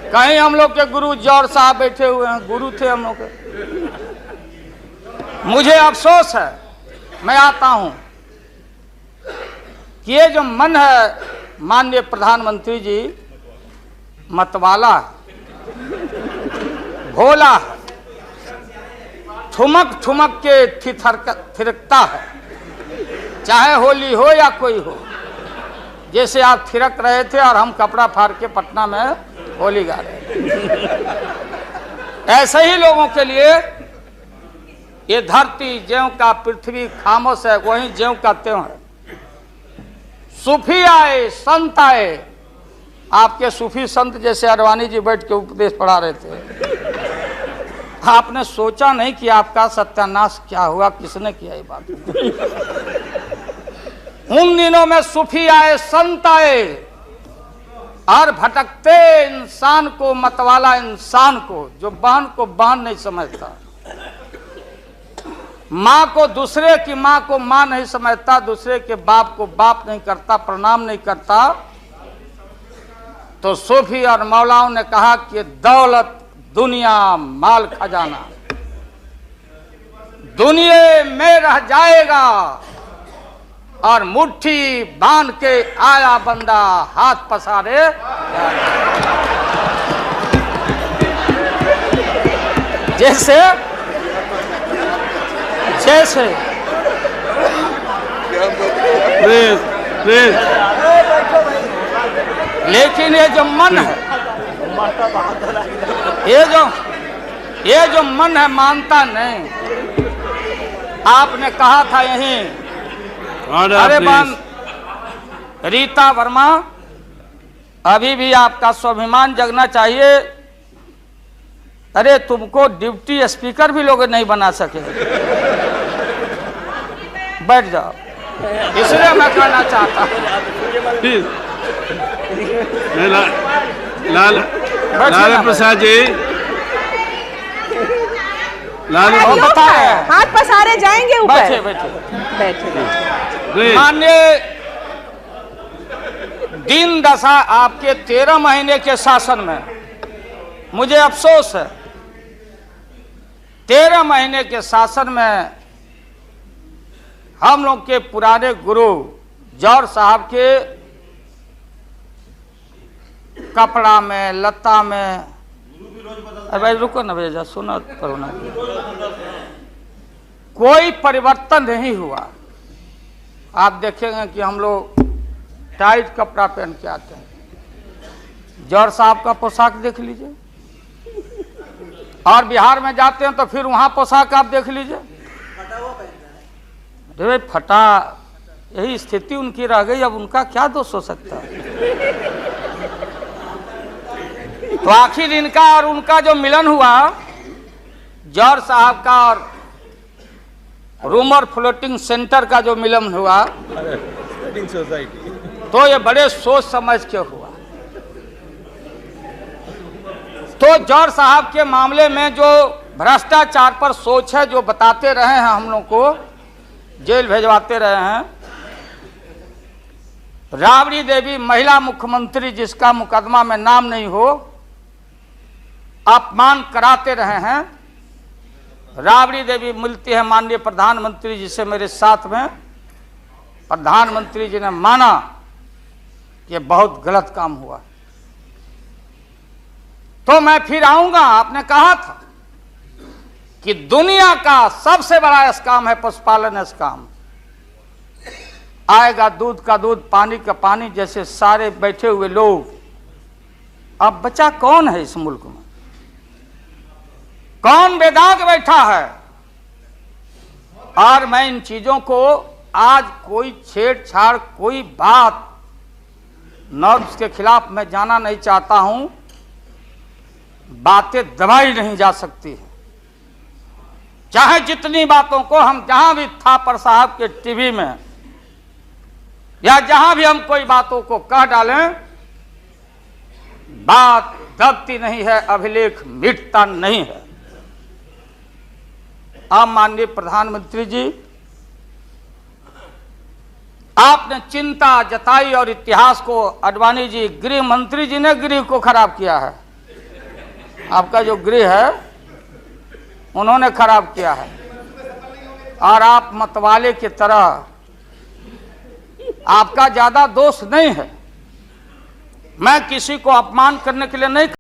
कहीं हम लोग के गुरु जौहर साहब बैठे हुए हैं, गुरु थे हम लोग के। मुझे अफसोस है, मैं आता हूं कि ये जो मन है माननीय प्रधानमंत्री जी, मतवाला भोला है, ठुमक ठुमक के थिरकता है, चाहे होली हो या कोई हो। जैसे आप थिरक रहे थे और हम कपड़ा फाड़ के पटना में होली गा रहे थे। ऐसे ही लोगों के लिए ये धरती ज्यों का पृथ्वी खामोश है, वहीं ज्यों का त्यों है। सूफी आए, संत आए, आपके सूफी संत जैसे अडवाणी जी बैठ के उपदेश पढ़ा रहे थे। आपने सोचा नहीं कि आपका सत्यानाश क्या हुआ, किसने किया ये बात। उन दिनों में सूफी आए, संत आए और भटकते इंसान को, मतवाला इंसान को, जो बहन को बहन नहीं समझता, माँ को दूसरे की माँ को माँ नहीं समझता, दूसरे के बाप को बाप नहीं करता, प्रणाम नहीं करता, तो सूफी और मौलाओं ने कहा कि दौलत, दुनिया, माल खजाना दुनिया में रह जाएगा और मुट्ठी बांध के आया बंदा हाथ पसारे। जैसे जैसे लेकिन ये जो मन है, ये जो मन है मानता नहीं। आपने कहा था यहीं, अरे बहन रीता वर्मा, अभी भी आपका स्वाभिमान जगना चाहिए। अरे तुमको डिप्टी स्पीकर भी लोग नहीं बना सके। बैठ जाओ, इसलिए मैं कहना चाहता हूँ। लाल प्रसाद जी, हाथ पसारे जाएंगे ऊपर। बैठे बैठे बैठे। माननीय दिन दशा आपके 13 महीने के शासन में, मुझे अफसोस है 13 महीने के शासन में हम लोग के पुराने गुरु जौहर साहब के कपड़ा में, लता में, अरे भाई रुको ना भैया, सुनो करो ना, कोई परिवर्तन नहीं हुआ। आप देखेंगे कि हम लोग टाइट कपड़ा पहन के आते हैं। जौहर साहब का पोशाक देख लीजिए, और बिहार में जाते हैं तो फिर वहां पोशाक आप देख लीजिए, भाई फटा। यही स्थिति उनकी रह गई, अब उनका क्या दोष हो सकता है। तो आखिर इनका और उनका जो मिलन हुआ, जौहर साहब का और रूमर फ्लोटिंग सेंटर का जो मिलन हुआ, तो ये बड़े सोच समझ के हुआ। तो जौहर साहब के मामले में जो भ्रष्टाचार पर सोच है, जो बताते रहे हैं, हम लोग को जेल भेजवाते रहे हैं। राबड़ी देवी महिला मुख्यमंत्री, जिसका मुकदमा में नाम नहीं हो, अपमान कराते रहे हैं। राबड़ी देवी मिलती है माननीय प्रधानमंत्री जी से मेरे साथ में। प्रधानमंत्री जी ने माना कि बहुत गलत काम हुआ, तो मैं फिर आऊंगा। आपने कहा था कि दुनिया का सबसे बड़ा स्काम है पशुपालन स्काम। आएगा दूध का दूध, पानी का पानी, जैसे सारे बैठे हुए लोग। अब बचा कौन है इस मुल्क में? कौन बेदाग बैठा है? और मैं इन चीजों को आज कोई छेड़छाड़, कोई बात नॉर्म्स के खिलाफ मैं जाना नहीं चाहता हूं। बातें दबाई नहीं जा सकती है, चाहे जितनी बातों को हम जहां भी थापर साहब के टीवी में या जहां भी हम कोई बातों को कह डालें, बात दबती नहीं है, अभिलेख मिटता नहीं है। अब माननीय प्रधानमंत्री जी, आपने चिंता जताई और इतिहास को, अडवाणी जी, गृह मंत्री जी ने गृह को खराब किया है। आपका जो गृह है उन्होंने खराब किया है, और आप मतवाले की तरह, आपका ज्यादा दोष नहीं है। मैं किसी को अपमान करने के लिए नहीं